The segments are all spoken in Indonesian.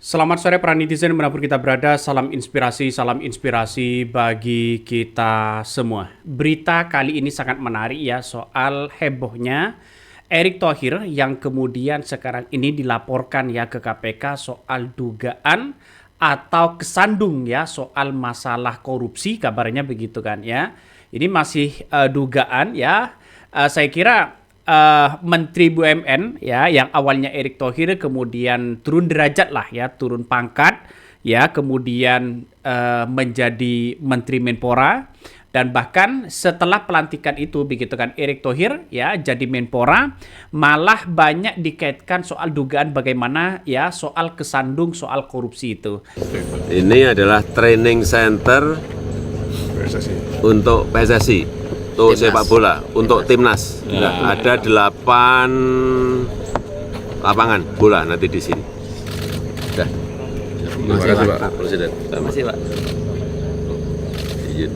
Selamat sore para netizen dimanapun kita berada, salam inspirasi bagi kita semua. Berita kali ini sangat menarik ya soal hebohnya Erick Thohir yang kemudian sekarang ini dilaporkan ya ke KPK soal dugaan atau kesandung ya soal masalah korupsi, kabarnya begitu kan ya. Ini masih dugaan ya. Saya kira Menteri BUMN ya yang awalnya Erick Thohir kemudian turun derajat lah ya, turun pangkat ya, kemudian menjadi Menteri Menpora, dan bahkan setelah pelantikan itu begitu kan Erick Thohir ya jadi Menpora, malah banyak dikaitkan soal dugaan bagaimana ya soal kesandung soal korupsi itu. Ini adalah training center untuk PSSI, untuk sepak bola, untuk timnas. Ada 8 lapangan bola nanti di sini. Sudah. Terima kasih Pak Presiden. Terima kasih Pak. Izin.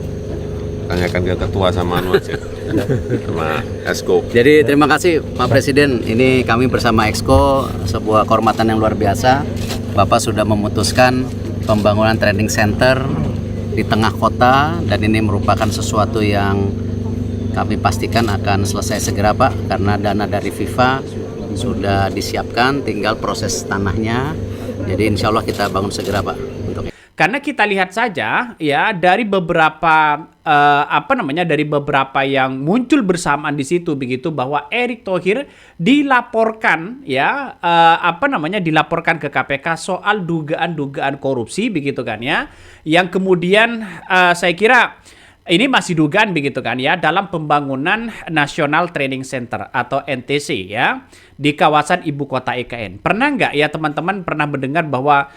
Tanyakan ke ketua sama anu aja. Sama Esko. Jadi terima kasih Pak Presiden. Ini kami bersama Exco, sebuah kehormatan yang luar biasa. Bapak sudah memutuskan pembangunan training center di tengah kota, dan ini merupakan sesuatu yang kami pastikan akan selesai segera Pak, karena dana dari FIFA sudah disiapkan, tinggal proses tanahnya. Jadi insya Allah kita bangun segera Pak. Karena kita lihat saja ya dari beberapa dari beberapa yang muncul bersamaan di situ begitu, bahwa Erick Thohir dilaporkan ya dilaporkan ke KPK soal dugaan korupsi begitu kan ya, yang kemudian saya kira ini masih dugaan begitu kan ya dalam pembangunan National Training Center atau NTC ya di kawasan ibu kota IKN. Pernah nggak ya teman-teman pernah mendengar bahwa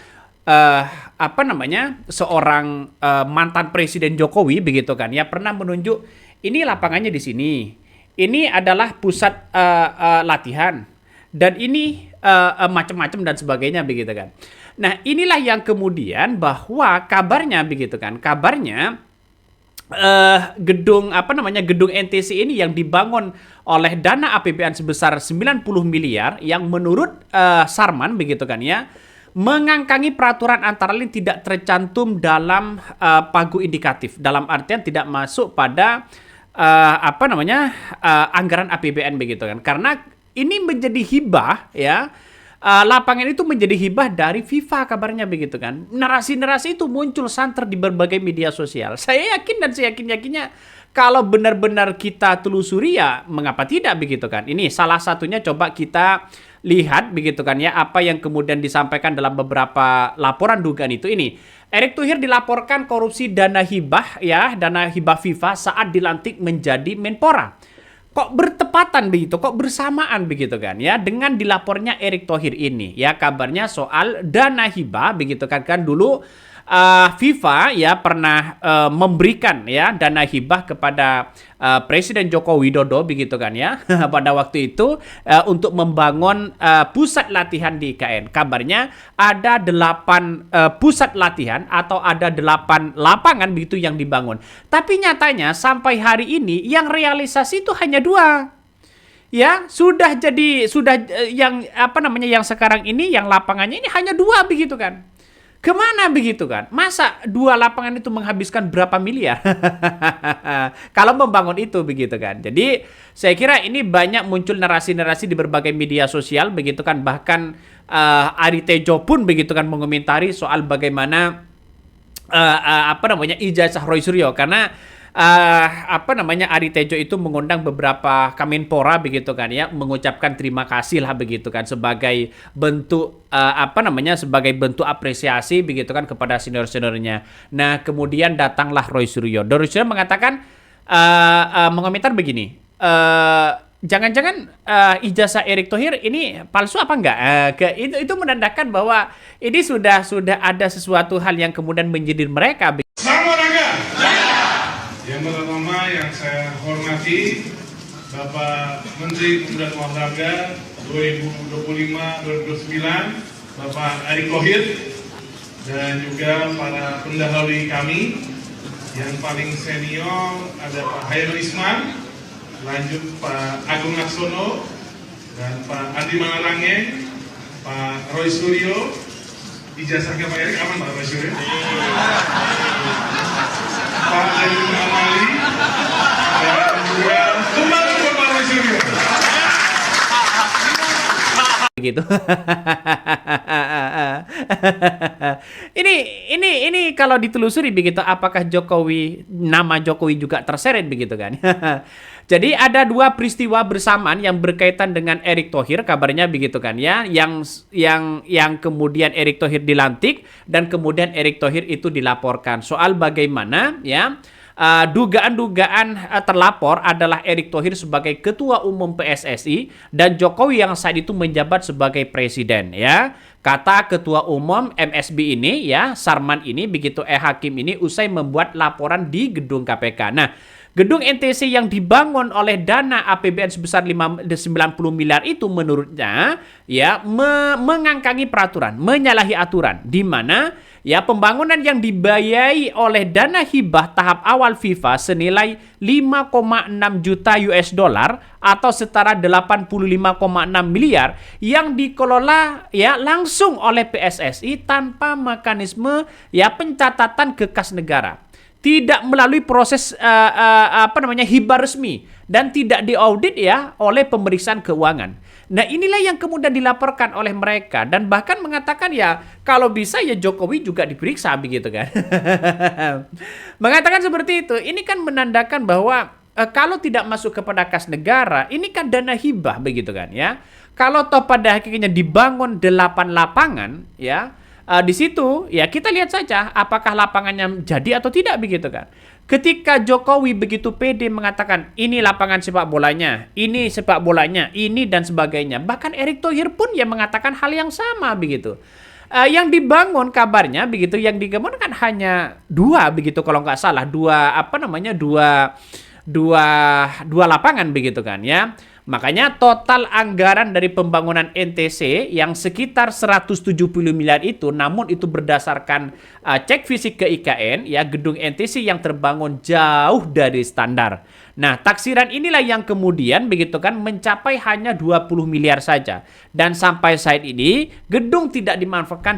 seorang mantan Presiden Jokowi begitu kan ya pernah menunjuk ini lapangannya di sini, ini adalah pusat latihan, dan ini macam-macam dan sebagainya begitu kan. Nah inilah yang kemudian bahwa kabarnya begitu kan, gedung NTC ini yang dibangun oleh dana APBN sebesar 90 miliar yang menurut Sarman begitu kan ya mengangkangi peraturan antara lain tidak tercantum dalam pagu indikatif, dalam artian tidak masuk pada anggaran APBN begitu kan, karena ini menjadi hibah ya. Lapangan itu menjadi hibah dari FIFA kabarnya begitu kan. Narasi-narasi itu muncul santer di berbagai media sosial. Saya yakin dan saya yakinnya kalau benar-benar kita telusuri ya mengapa tidak begitu kan. Ini salah satunya coba kita lihat begitu kan ya apa yang kemudian disampaikan dalam beberapa laporan dugaan itu. Ini Erick Thohir dilaporkan korupsi dana hibah ya, dana hibah FIFA saat dilantik menjadi Menpora. Kok bertepatan begitu, kok bersamaan begitu kan ya dengan dilapornya Erick Thohir ini ya, kabarnya soal dana hibah begitu kan dulu FIFA ya pernah memberikan ya dana hibah kepada Presiden Joko Widodo begitu kan ya pada waktu itu untuk membangun pusat latihan di IKN. Kabarnya ada 8 pusat latihan atau ada 8 lapangan begitu yang dibangun. Tapi nyatanya sampai hari ini yang realisasi itu hanya 2. Ya, yang sekarang ini yang lapangannya ini hanya 2 begitu kan. Kemana begitu kan? Masa 2 lapangan itu menghabiskan berapa miliar? Kalau membangun itu begitu kan. Jadi saya kira ini banyak muncul narasi-narasi di berbagai media sosial begitu kan. Bahkan Ari Tejo pun begitu kan mengomentari soal bagaimana ijazah Roy Suryo, karena Ari Tejo itu mengundang beberapa Kemenpora begitu kan ya, mengucapkan terima kasih lah begitu kan sebagai bentuk sebagai bentuk apresiasi begitu kan kepada senior-seniornya. Nah kemudian datanglah Roy Suryo. Roy Suryo mengatakan mengomentar begini, jangan-jangan ijazah Erick Thohir ini palsu apa enggak? Itu menandakan bahwa ini sudah ada sesuatu hal yang kemudian menjadi mereka. Yang pertama yang saya hormati Bapak Menteri Pemuda dan Olahraga 2025-2029 Bapak Erick Thohir, dan juga para pendahului kami yang paling senior ada Pak Hairul Isman, lanjut Pak Agung Laksono, dan Pak Andi Malarange, Pak Roy Suryo, ijazahnya Pak Erik aman Pak Basir ya? Pak Zainuddin Amali dan juga kembali ke Pak Basir ya? Gitu. ini kalau ditelusuri begitu, apakah nama Jokowi juga terseret begitu kan? Jadi ada dua peristiwa bersamaan yang berkaitan dengan Erick Thohir, kabarnya begitu kan ya, yang kemudian Erick Thohir dilantik dan kemudian Erick Thohir itu dilaporkan soal bagaimana ya. Dugaan-dugaan terlapor adalah Erick Thohir sebagai Ketua Umum PSSI dan Jokowi yang saat itu menjabat sebagai Presiden ya. Kata Ketua Umum MSB ini ya, Sarman ini begitu Hakim ini usai membuat laporan di gedung KPK. Nah, gedung NTC yang dibangun oleh dana APBN sebesar 90 miliar itu menurutnya ya mengangkangi peraturan, menyalahi aturan di mana ya pembangunan yang dibiayai oleh dana hibah tahap awal FIFA senilai 5,6 juta US dollar atau setara 85,6 miliar yang dikelola ya langsung oleh PSSI tanpa mekanisme ya pencatatan ke kas negara. Tidak melalui proses hibah resmi dan tidak diaudit ya oleh pemeriksaan keuangan. Nah, inilah yang kemudian dilaporkan oleh mereka dan bahkan mengatakan ya kalau bisa ya Jokowi juga diperiksa begitu kan. Mengatakan seperti itu. Ini kan menandakan bahwa kalau tidak masuk kepada kas negara, ini kan dana hibah begitu kan ya. Kalau toh pada akhirnya dibangun 8 lapangan ya, di situ ya kita lihat saja apakah lapangannya jadi atau tidak begitu kan. Ketika Jokowi begitu pede mengatakan ini lapangan sepak bolanya, ini sepak bolanya, ini dan sebagainya. Bahkan Erick Thohir pun yang mengatakan hal yang sama begitu. Yang dibangun kabarnya begitu, yang dibangun kan hanya 2 begitu kalau nggak salah, dua lapangan begitu kan ya. Makanya total anggaran dari pembangunan NTC yang sekitar 170 miliar itu, namun itu berdasarkan cek fisik ke IKN, ya gedung NTC yang terbangun jauh dari standar. Nah, taksiran inilah yang kemudian begitu kan mencapai hanya 20 miliar saja. Dan sampai saat ini gedung tidak dimanfaatkan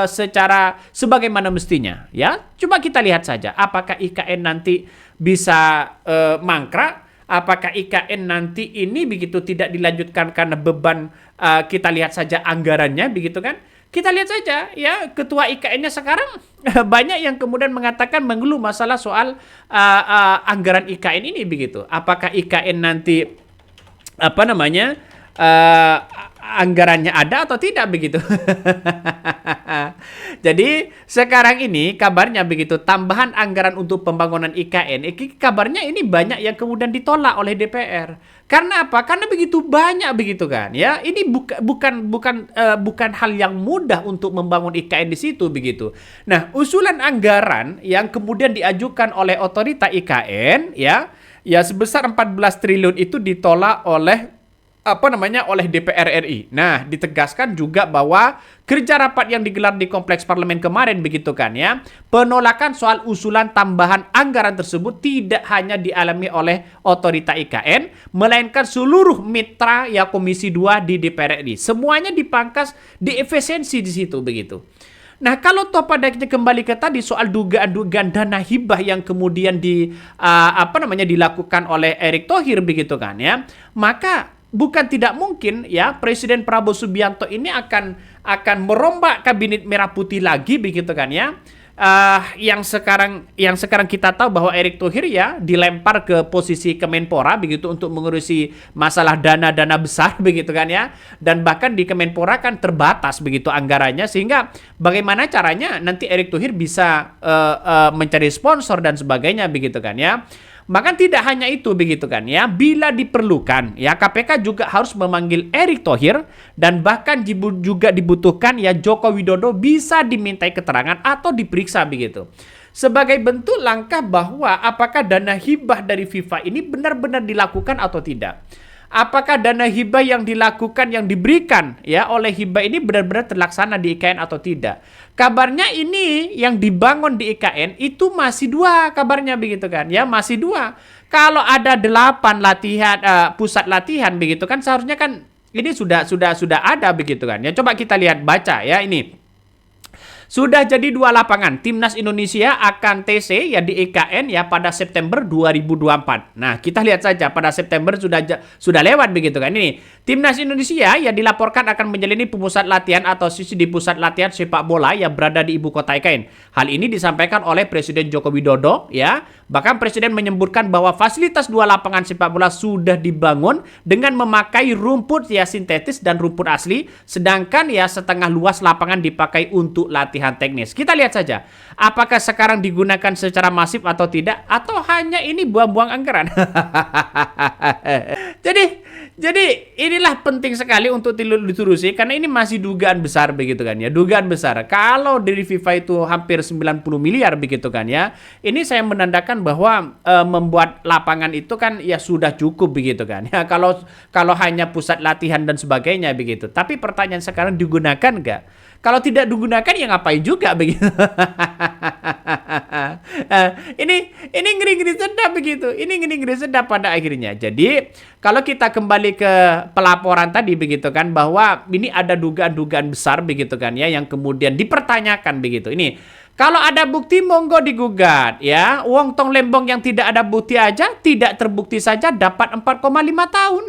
secara sebagaimana mestinya. Ya, coba kita lihat saja apakah IKN nanti bisa mangkrak. Apakah IKN nanti ini begitu tidak dilanjutkan karena beban kita lihat saja anggarannya begitu kan? Kita lihat saja ya ketua IKN-nya sekarang banyak yang kemudian mengatakan mengeluh masalah soal anggaran IKN ini begitu. Apakah IKN nanti anggarannya ada atau tidak begitu. Jadi sekarang ini kabarnya begitu tambahan anggaran untuk pembangunan IKN kabarnya ini banyak yang kemudian ditolak oleh DPR. Karena apa? Karena begitu banyak begitu kan ya. Ini bukan hal yang mudah untuk membangun IKN di situ begitu. Nah, usulan anggaran yang kemudian diajukan oleh otorita IKN ya sebesar 14 triliun itu ditolak oleh oleh DPR RI. Nah, ditegaskan juga bahwa kerja rapat yang digelar di kompleks parlemen kemarin begitu kan ya, penolakan soal usulan tambahan anggaran tersebut tidak hanya dialami oleh otorita IKN, melainkan seluruh mitra ya Komisi 2 di DPR RI. Semuanya dipangkas di efisiensi di situ begitu. Nah, kalau toh pada kita kembali ke tadi soal dugaan-dugaan dana hibah yang kemudian dilakukan oleh Erick Thohir begitu kan ya, maka bukan tidak mungkin ya Presiden Prabowo Subianto ini akan merombak kabinet merah putih lagi begitu kan ya. Yang sekarang kita tahu bahwa Erick Thohir ya dilempar ke posisi Kemenpora begitu untuk mengurusi masalah dana-dana besar begitu kan ya. Dan bahkan di Kemenpora kan terbatas begitu anggarannya, sehingga bagaimana caranya nanti Erick Thohir bisa mencari sponsor dan sebagainya begitu kan ya. Maka tidak hanya itu begitu kan ya, bila diperlukan ya KPK juga harus memanggil Erick Thohir dan bahkan juga dibutuhkan ya Joko Widodo bisa dimintai keterangan atau diperiksa begitu. Sebagai bentuk langkah bahwa apakah dana hibah dari FIFA ini benar-benar dilakukan atau tidak. Apakah dana hibah yang dilakukan, yang diberikan ya oleh hibah ini benar-benar terlaksana di IKN atau tidak. Kabarnya ini yang dibangun di IKN itu masih 2 kabarnya begitu kan ya, masih 2. Kalau ada 8 latihan pusat latihan begitu kan seharusnya kan Ini sudah ada begitu kan. Ya coba kita lihat baca ya ini. Sudah jadi 2 lapangan. Timnas Indonesia akan TC ya di IKN ya pada September 2024. Nah, kita lihat saja pada September sudah lewat begitu kan. Ini Timnas Indonesia ya dilaporkan akan menjalani pusat latihan atau sisi di pusat latihan sepak bola yang berada di ibu kota IKN. Hal ini disampaikan oleh Presiden Joko Widodo ya. Bahkan Presiden menyebutkan bahwa fasilitas 2 lapangan sepak bola sudah dibangun dengan memakai rumput ya sintetis dan rumput asli, sedangkan ya setengah luas lapangan dipakai untuk latihan teknis. Kita lihat saja, apakah sekarang digunakan secara masif atau tidak, atau hanya ini buang-buang anggaran. Jadi inilah penting sekali untuk ditelusuri karena ini masih dugaan besar begitu kan ya. Dugaan besar. Kalau dari FIFA itu hampir 90 miliar begitu kan ya. Ini saya menandakan bahwa membuat lapangan itu kan ya sudah cukup begitu kan ya. Kalau hanya pusat latihan dan sebagainya begitu. Tapi pertanyaan sekarang digunakan nggak? Kalau tidak digunakan ya ngapain juga begitu. Ini ngeri-ngeri sedap begitu. Ini ngeri-ngeri sedap pada akhirnya. Jadi kalau kita kembali ke pelaporan tadi begitu kan, bahwa ini ada dugaan-dugaan besar begitu kan ya, yang kemudian dipertanyakan begitu. Ini kalau ada bukti monggo digugat ya. Wong tong lembong yang tidak ada bukti aja, tidak terbukti saja dapat 4,5 tahun.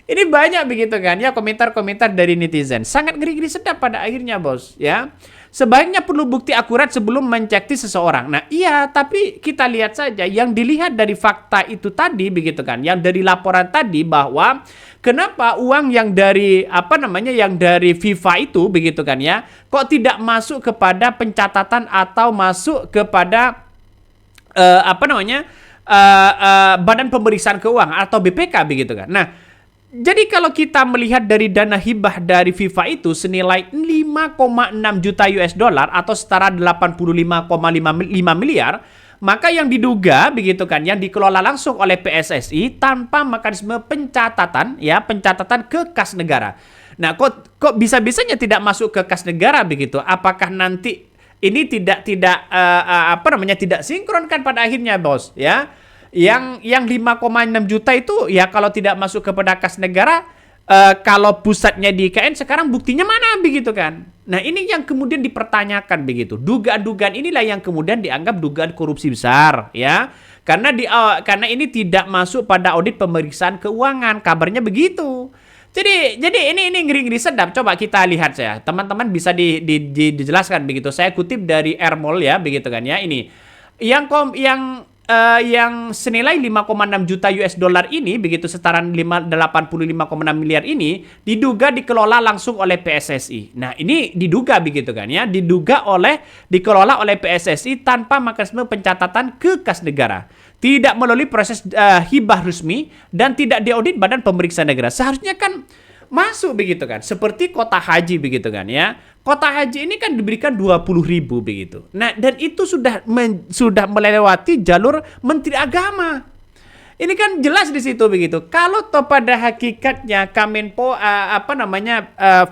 Ini banyak begitu kan ya komentar-komentar dari netizen. Sangat ngeri-ngeri sedap pada akhirnya bos ya. Sebaiknya perlu bukti akurat sebelum mencekti seseorang. Nah iya, tapi kita lihat saja yang dilihat dari fakta itu tadi begitu kan. Yang dari laporan tadi bahwa kenapa uang yang dari yang dari FIFA itu begitu kan ya, kok tidak masuk kepada pencatatan atau masuk kepada Badan Pemeriksaan Keuangan atau BPK begitu kan. Nah, jadi kalau kita melihat dari dana hibah dari FIFA itu senilai 5,6 juta US dollar atau setara 85,5 miliar, maka yang diduga begitu kan yang dikelola langsung oleh PSSI tanpa mekanisme pencatatan ke kas negara. Nah, kok bisa-bisanya tidak masuk ke kas negara begitu? Apakah nanti ini tidak sinkron kan pada akhirnya bos ya? Yang 5,6 juta itu ya kalau tidak masuk kepada kas negara, kalau pusatnya di IKN sekarang buktinya mana begitu kan. Nah ini yang kemudian dipertanyakan begitu. Dugaan-dugaan inilah yang kemudian dianggap dugaan korupsi besar ya. Karena ini tidak masuk pada audit pemeriksaan keuangan, kabarnya begitu. Jadi ini ngeri-ngeri sedap. Coba kita lihat ya. Teman-teman bisa dijelaskan begitu. Saya kutip dari Airmall ya begitu kan ya. Ini yang senilai 5,6 juta US dollar ini begitu setara 85,6 miliar ini diduga dikelola langsung oleh PSSI. Nah, ini diduga begitu kan ya, dikelola oleh PSSI tanpa mekanisme pencatatan ke kas negara. Tidak melalui proses hibah resmi dan tidak diaudit Badan Pemeriksaan Negara. Seharusnya kan masuk begitu kan, seperti kota haji begitu kan ya. Kota haji ini kan diberikan 20.000 begitu. Nah, dan itu sudah melewati jalur Menteri Agama. Ini kan jelas di situ begitu. Kalau toh pada hakikatnya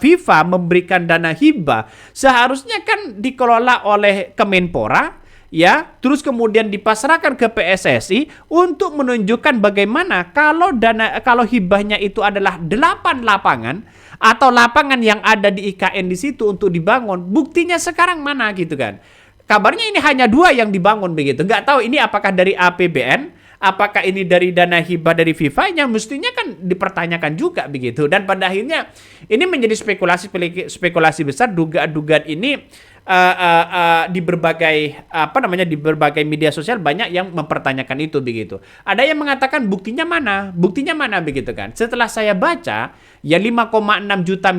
FIFA memberikan dana hibah, seharusnya kan dikelola oleh Kemenpora ya, terus kemudian dipasrahkan ke PSSI untuk menunjukkan bagaimana kalau hibahnya itu adalah 8 lapangan atau lapangan yang ada di IKN di situ untuk dibangun. Buktinya sekarang mana gitu kan. Kabarnya ini hanya 2 yang dibangun begitu. Nggak tahu ini apakah dari APBN, apakah ini dari dana hibah dari FIFA, yang mestinya kan dipertanyakan juga begitu. Dan pada akhirnya ini menjadi spekulasi besar, dugaan-dugaan ini di berbagai media sosial banyak yang mempertanyakan itu begitu. Ada yang mengatakan buktinya mana begitu kan. Setelah saya baca ya 5,6 juta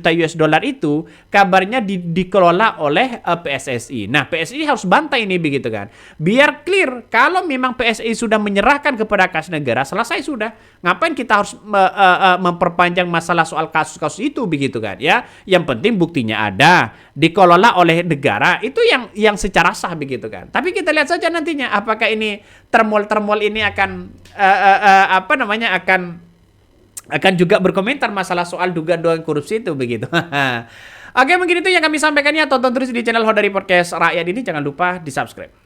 US dollar itu kabarnya dikelola oleh PSSI. Nah, PSSI harus bantah ini begitu kan. Biar clear, kalau memang PSSI sudah menyerahkan kepada kas negara, selesai sudah. Ngapain kita harus memperpanjang masalah soal kasus-kasus itu begitu kan ya. Yang penting buktinya ada, dikelola oleh negara, itu yang secara sah begitu kan. Tapi kita lihat saja nantinya apakah ini termol ini akan akan juga berkomentar masalah soal dugaan korupsi itu begitu. Oke, mungkin itu yang kami sampaikan ya. Tonton terus di channel Hodari Podcast Rakyat ini, jangan lupa di-subscribe.